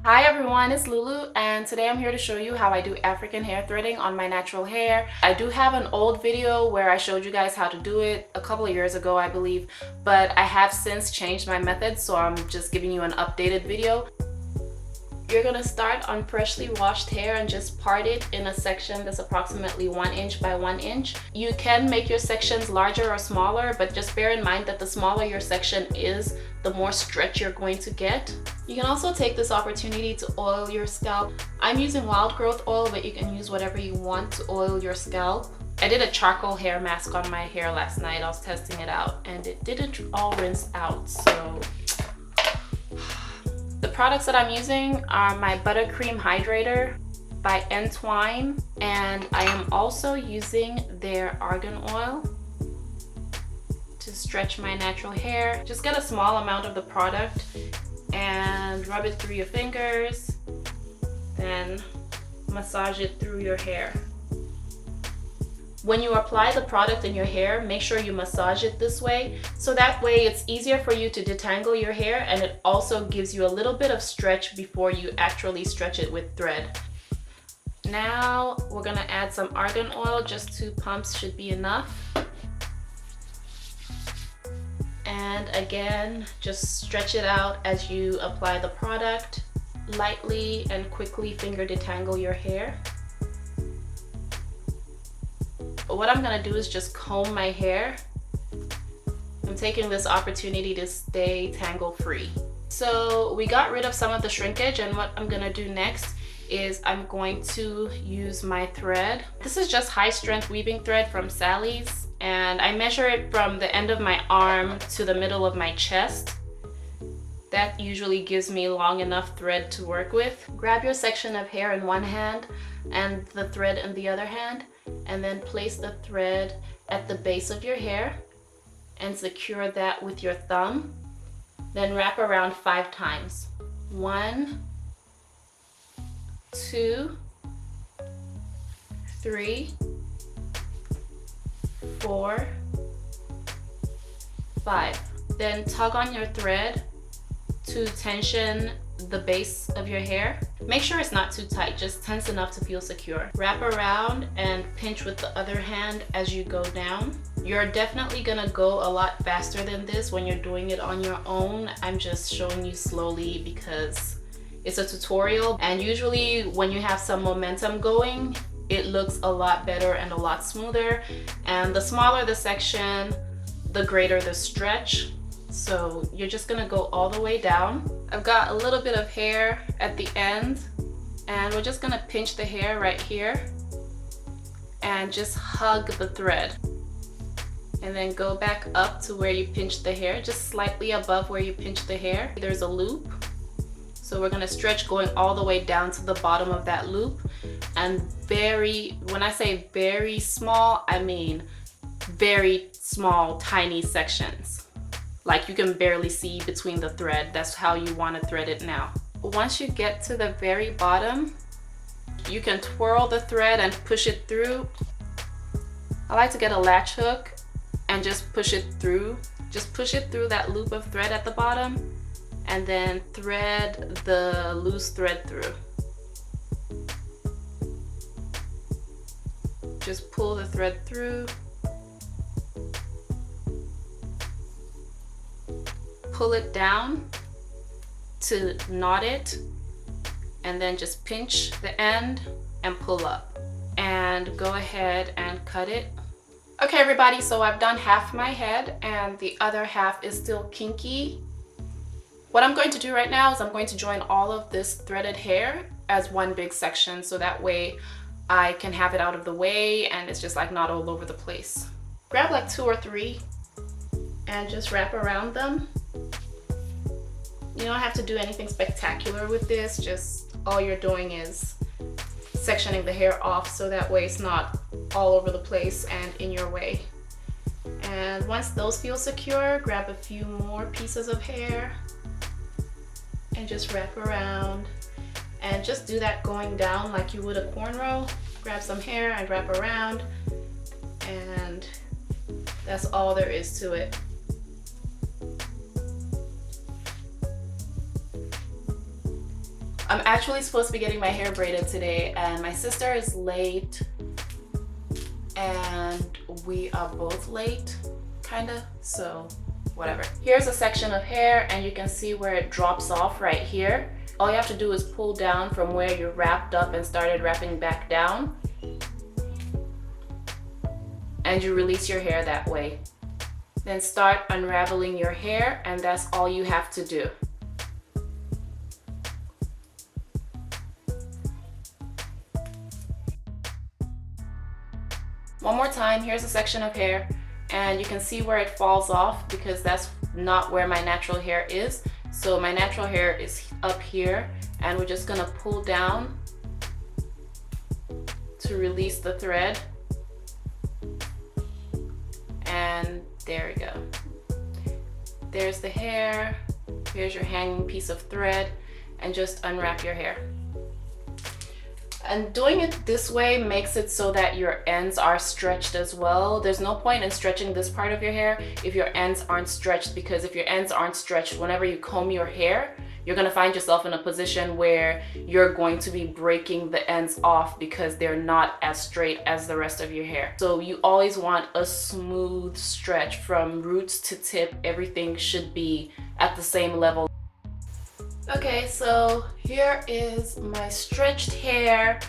Hi everyone, it's Lulu and today I'm here to show you how I do African hair threading on my natural hair. I do have an old video where I showed you guys how to do it a couple of years ago, I believe, but I have since changed my method, so I'm just giving you an updated video. You're gonna start on freshly washed hair and just part it in a section that's approximately 1 inch by 1 inch. You can make your sections larger or smaller, but just bear in mind that the smaller your section is, the more stretch you're going to get. You can also take this opportunity to oil your scalp. I'm using wild growth oil, but you can use whatever you want to oil your scalp. I did a charcoal hair mask on my hair last night. I was testing it out and it didn't all rinse out, so the products that I'm using are my buttercream hydrator by Entwine, and I am also using their argan oil to stretch my natural hair. Just get a small amount of the product and rub it through your fingers, then massage it through your hair. When you apply the product in your hair, make sure you massage it this way, so that way it's easier for you to detangle your hair, and it also gives you a little bit of stretch before you actually stretch it with thread. Now we're gonna add some argan oil. Just 2 pumps should be enough. And again, just stretch it out as you apply the product. Lightly and quickly finger detangle your hair. What I'm gonna do is just comb my hair. I'm taking this opportunity to stay tangle free. So we got rid of some of the shrinkage, and what I'm gonna do next is I'm going to use my thread. This is just high strength weaving thread from Sally's, and I measure it from the end of my arm to the middle of my chest. That usually gives me long enough thread to work with. Grab your section of hair in one hand and the thread in the other hand, and then place the thread at the base of your hair and secure that with your thumb. Then wrap around 5 times. 1, 2, 3, 4, 5. Then tug on your thread to tension the base of your hair. Make sure it's not too tight, just tense enough to feel secure. Wrap around and pinch with the other hand as you go down. You're definitely gonna go a lot faster than this when you're doing it on your own. I'm just showing you slowly because it's a tutorial, and usually when you have some momentum going, it looks a lot better and a lot smoother. And the smaller the section, the greater the stretch. So you're just gonna go all the way down. I've got a little bit of hair at the end, and we're just gonna pinch the hair right here and just hug the thread. And then go back up to where you pinched the hair, just slightly above where you pinched the hair. There's a loop. So we're gonna stretch going all the way down to the bottom of that loop. And when I say very small, I mean very small, tiny sections. Like you can barely see between the thread. That's how you want to thread it now. Once you get to the very bottom, you can twirl the thread and push it through. I like to get a latch hook and just push it through. Just push it through that loop of thread at the bottom, and then thread the loose thread through. Just pull the thread through. Pull it down to knot it, and then just pinch the end and pull up, and go ahead and cut it. Okay everybody, so I've done half my head and the other half is still kinky. What I'm going to do right now is I'm going to join all of this threaded hair as one big section, so that way I can have it out of the way and it's just like not all over the place. Grab like 2 or 3 and just wrap around them. You don't have to do anything spectacular with this, just all you're doing is sectioning the hair off so that way it's not all over the place and in your way. And once those feel secure, grab a few more pieces of hair and just wrap around, and just do that going down like you would a cornrow. Grab some hair and wrap around, and that's all there is to it. I'm actually supposed to be getting my hair braided today, and my sister is late and we are both late, kinda, so whatever. Here's a section of hair and you can see where it drops off right here. All you have to do is pull down from where you wrapped up and started wrapping back down, and you release your hair that way. Then start unraveling your hair, and that's all you have to do. One more time, here's a section of hair, and you can see where it falls off because that's not where my natural hair is. So my natural hair is up here, and we're just gonna pull down to release the thread. And there we go. There's the hair, here's your hanging piece of thread, and just unwrap your hair. And doing it this way makes it so that your ends are stretched as well. There's no point in stretching this part of your hair if your ends aren't stretched, because if your ends aren't stretched, whenever you comb your hair, you're gonna find yourself in a position where you're going to be breaking the ends off because they're not as straight as the rest of your hair. So you always want a smooth stretch from roots to tip. Everything should be at the same level. Okay, so here is my stretched hair,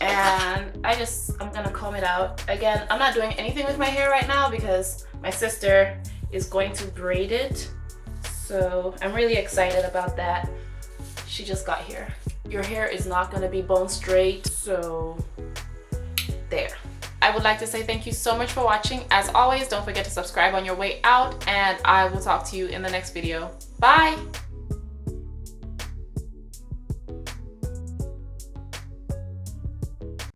and I'm gonna comb it out. Again, I'm not doing anything with my hair right now because my sister is going to braid it. So I'm really excited about that. She just got here. Your hair is not gonna be bone straight, so there. I would like to say thank you so much for watching. As always, don't forget to subscribe on your way out, and I will talk to you in the next video. Bye!